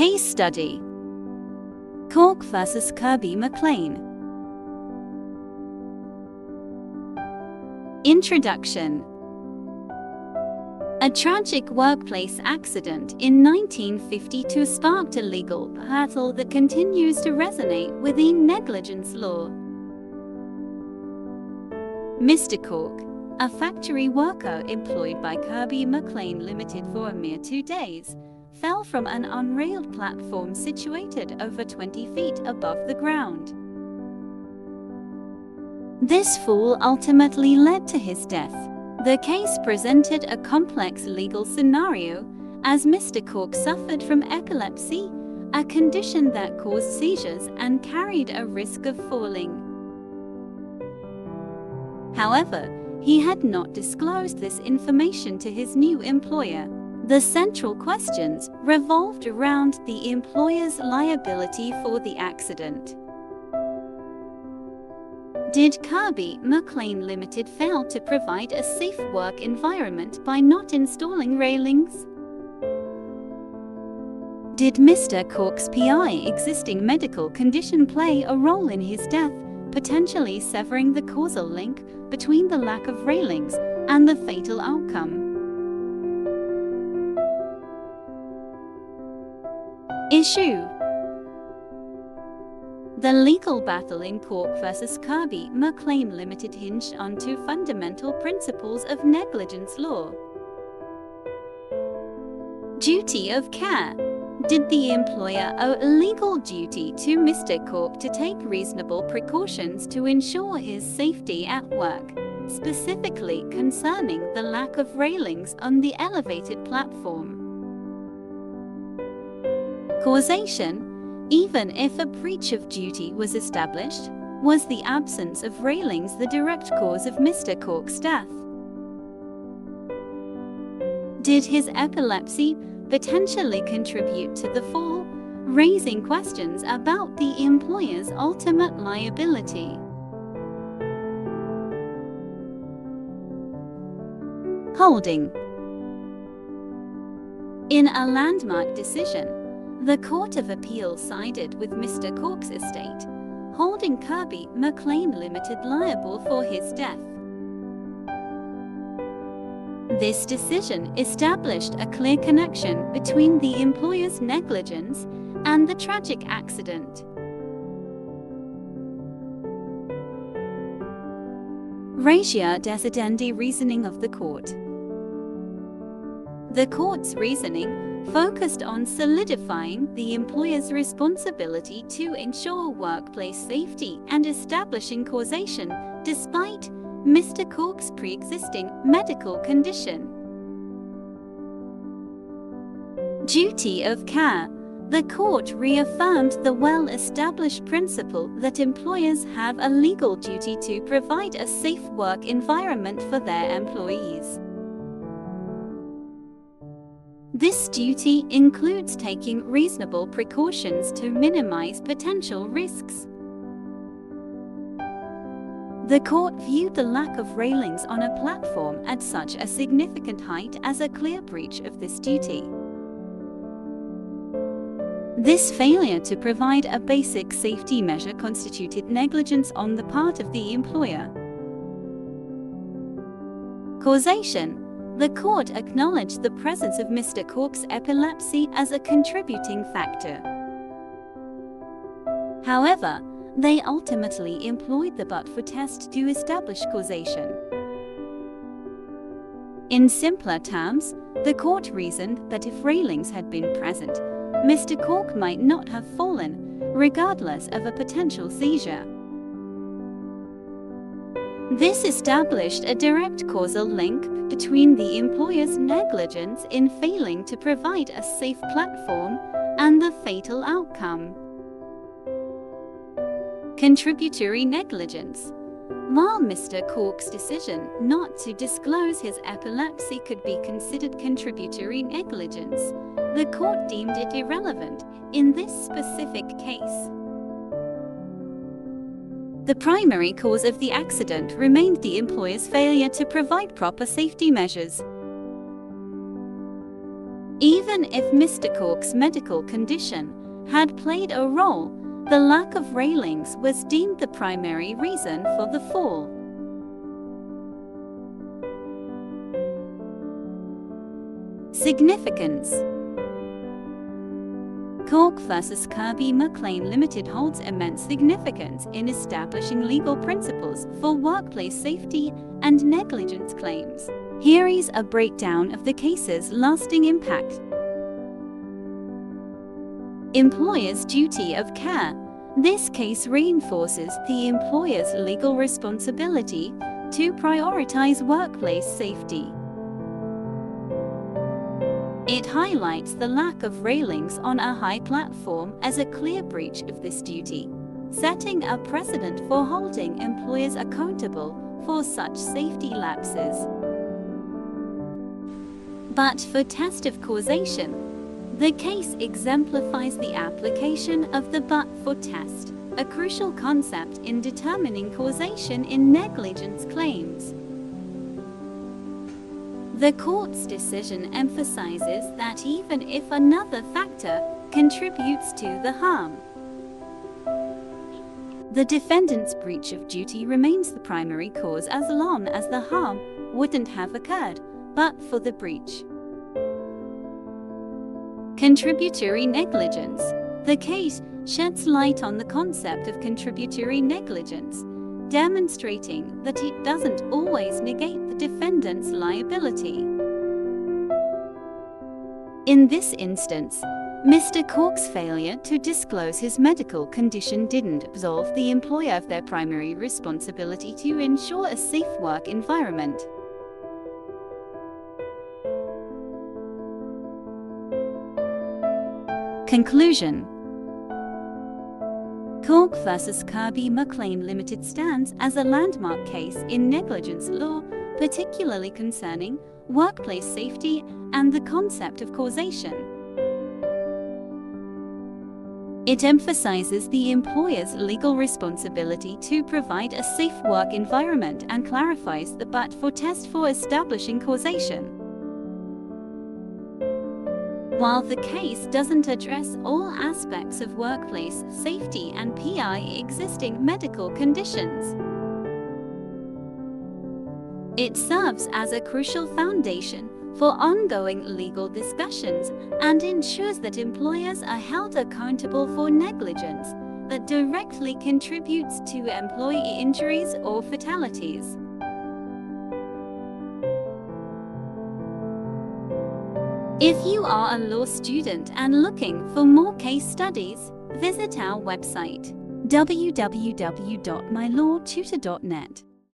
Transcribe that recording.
Case study: Cork vs. Kirby Maclean. Introduction. A tragic workplace accident in 1952 sparked a legal battle that continues to resonate within negligence law. Mr. Cork, a factory worker employed by Kirby Maclean Ltd for a mere 2 days, fell from an unrailed platform situated over 20 feet above the ground. This fall ultimately led to his death. The case presented a complex legal scenario, as Mr. Cork suffered from epilepsy, a condition that caused seizures and carried a risk of falling. However, he had not disclosed this information to his new employer. The central questions revolved around the employer's liability for the accident. Did Kirby Maclean Ltd fail to provide a safe work environment by not installing railings? Did Mr. Cork's PI existing medical condition play a role in his death, potentially severing the causal link between the lack of railings and the fatal outcome? Issue. The legal battle in Cork vs. Kirby Maclean Ltd hinged on 2 fundamental principles of negligence law. Duty of care. Did the employer owe a legal duty to Mr. Cork to take reasonable precautions to ensure his safety at work, specifically concerning the lack of railings on the elevated platform? Causation. Even if a breach of duty was established, was the absence of railings the direct cause of Mr. Cork's death? Did his epilepsy potentially contribute to the fall, raising questions about the employer's ultimate liability? Holding. In a landmark decision, the Court of Appeal sided with Mr. Cork's estate, holding Kirby Maclean Ltd liable for his death. This decision established a clear connection between the employer's negligence and the tragic accident. Ratio decidendi reasoning of the court. The court's reasoning focused on solidifying the employer's responsibility to ensure workplace safety and establishing causation despite Mr. Cork's pre-existing medical condition. Duty of care. The court reaffirmed the well-established principle that employers have a legal duty to provide a safe work environment for their employees. This duty includes taking reasonable precautions to minimize potential risks. The court viewed the lack of railings on a platform at such a significant height as a clear breach of this duty. This failure to provide a basic safety measure constituted negligence on the part of the employer. Causation. The court acknowledged the presence of Mr. Cork's epilepsy as a contributing factor. However, they ultimately employed the but-for test to establish causation. In simpler terms, the court reasoned that if railings had been present, Mr. Cork might not have fallen, regardless of a potential seizure. This established a direct causal link between the employer's negligence in failing to provide a safe platform and the fatal outcome. Contributory negligence. While Mr. Cork's decision not to disclose his epilepsy could be considered contributory negligence, the court deemed it irrelevant in this specific case. The primary cause of the accident remained the employer's failure to provide proper safety measures. Even if Mr. Cork's medical condition had played a role, the lack of railings was deemed the primary reason for the fall. Significance. Cork vs. Kirby Maclean Ltd holds immense significance in establishing legal principles for workplace safety and negligence claims. Here is a breakdown of the case's lasting impact. Employer's duty of care. This case reinforces the employer's legal responsibility to prioritize workplace safety. It highlights the lack of railings on a high platform as a clear breach of this duty, setting a precedent for holding employers accountable for such safety lapses. But for test of causation, the case exemplifies the application of the but-for test, a crucial concept in determining causation in negligence claims. The court's decision emphasizes that even if another factor contributes to the harm, the defendant's breach of duty remains the primary cause as long as the harm wouldn't have occurred but for the breach. Contributory negligence. The case sheds light on the concept of contributory negligence, demonstrating that it doesn't always negate the defendant's liability. In this instance, Mr. Cork's failure to disclose his medical condition didn't absolve the employer of their primary responsibility to ensure a safe work environment. Conclusion. Cork vs. Kirby Maclean Ltd stands as a landmark case in negligence law, particularly concerning workplace safety and the concept of causation. It emphasizes the employer's legal responsibility to provide a safe work environment and clarifies the but-for test for establishing causation. While the case doesn't address all aspects of workplace safety and PI existing medical conditions, it serves as a crucial foundation for ongoing legal discussions and ensures that employers are held accountable for negligence that directly contributes to employee injuries or fatalities. If you are a law student and looking for more case studies, visit our website www.mylawtutor.net.